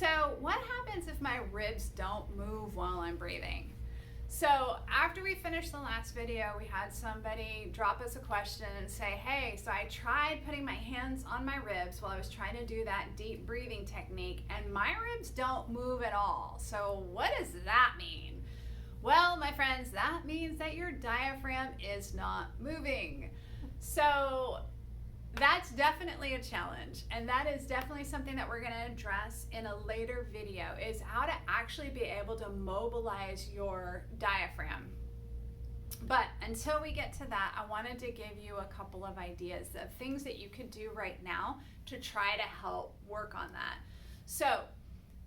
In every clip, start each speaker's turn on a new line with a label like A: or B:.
A: So what happens if my ribs don't move while I'm breathing? So after we finished the last video, we had somebody drop us a question and say, hey, so I tried putting my hands on my ribs while I was trying to do that deep breathing technique and my ribs don't move at all. So what does that mean? Well, my friends, that means that your diaphragm is not moving. So that's definitely a challenge, and that is definitely something that we're going to address in a later video, is how to actually be able to mobilize your diaphragm. But until we get to that, I wanted to give you a couple of ideas of things that you could do right now to try to help work on that. So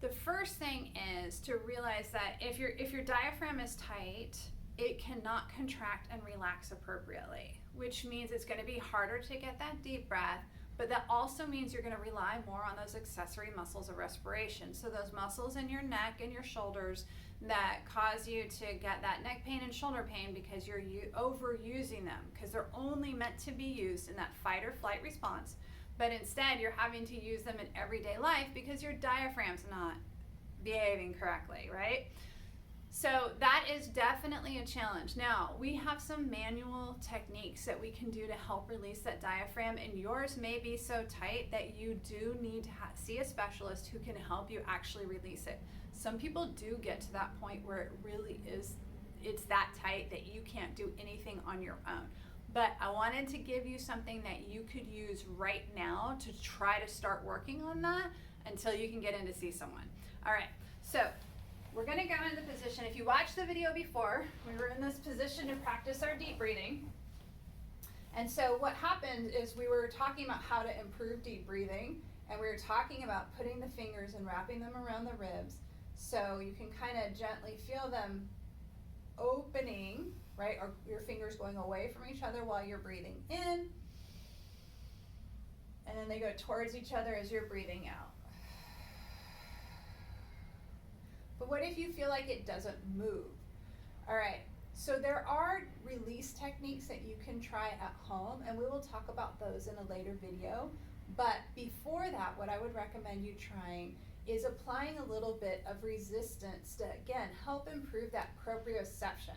A: the first thing is to realize that if your diaphragm is tight, it cannot contract and relax appropriately, which means it's going to be harder to get that deep breath, but that also means you're going to rely more on those accessory muscles of respiration. So those muscles in your neck and your shoulders that cause you to get that neck pain and shoulder pain because you're overusing them, because they're only meant to be used in that fight or flight response, but instead you're having to use them in everyday life because your diaphragm's not behaving correctly, right? So that is definitely a challenge. Now, we have some manual techniques that we can do to help release that diaphragm, and yours may be so tight that you do need to see a specialist who can help you actually release it. Some people do get to that point where it really is, it's that tight that you can't do anything on your own. But I wanted to give you something that you could use right now to try to start working on that until you can get in to see someone. All right, so we're going to go into position. If you watched the video before, we were in this position to practice our deep breathing. And so what happened is we were talking about how to improve deep breathing, and we were talking about putting the fingers and wrapping them around the ribs so you can kind of gently feel them opening, right? Or your fingers going away from each other while you're breathing in. And then they go towards each other as you're breathing out. But what if you feel like it doesn't move? All right, so there are release techniques that you can try at home, and we will talk about those in a later video. But before that, what I would recommend you trying is applying a little bit of resistance to, again, help improve that proprioception.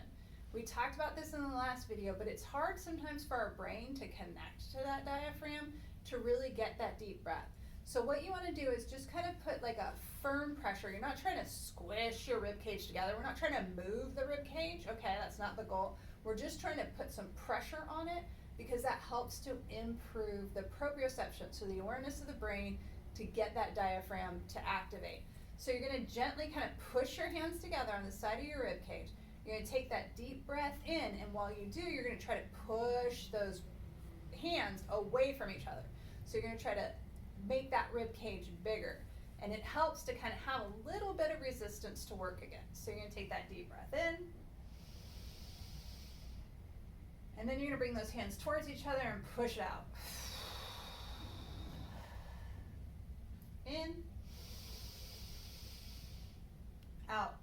A: We talked about this in the last video, but it's hard sometimes for our brain to connect to that diaphragm to really get that deep breath. So what you want to do is just kind of put like a firm pressure. You're not trying to squish your rib cage together. We're not trying to move the rib cage. Okay, that's not the goal. We're just trying to put some pressure on it because that helps to improve the proprioception, so the awareness of the brain to get that diaphragm to activate. So you're going to gently kind of push your hands together on the side of your rib cage. You're going to take that deep breath in, and while you do, you're going to try to push those hands away from each other. So you're going to try to make that rib cage bigger, and it helps to kind of have a little bit of resistance to work again. So you're going to take that deep breath in, and then you're going to bring those hands towards each other and push it out. In, out.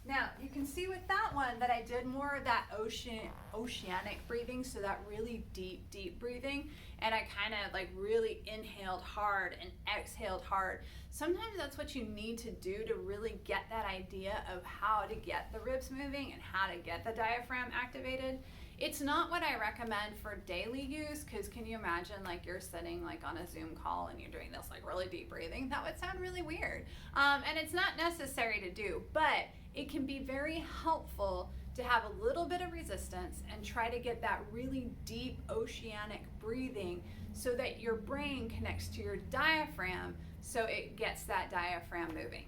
A: Now, you can see with that one that I did more of that oceanic breathing, so that really deep breathing, and I kind of like really inhaled hard and exhaled hard. Sometimes that's what you need to do to really get that idea of how to get the ribs moving and how to get the diaphragm activated. It's not what I recommend for daily use, because can you imagine like you're sitting like on a Zoom call and you're doing this like really deep breathing? That would sound really weird. And it's not necessary to do, but it can be very helpful to have a little bit of resistance and try to get that really deep oceanic breathing so that your brain connects to your diaphragm so it gets that diaphragm moving.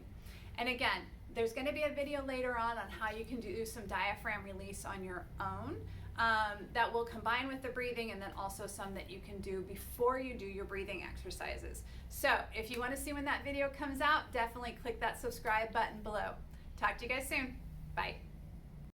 A: And again, there's going to be a video later on how you can do some diaphragm release on your own that will combine with the breathing, and then also some that you can do before you do your breathing exercises. So if you want to see when that video comes out, definitely click that subscribe button below. Talk to you guys soon. Bye.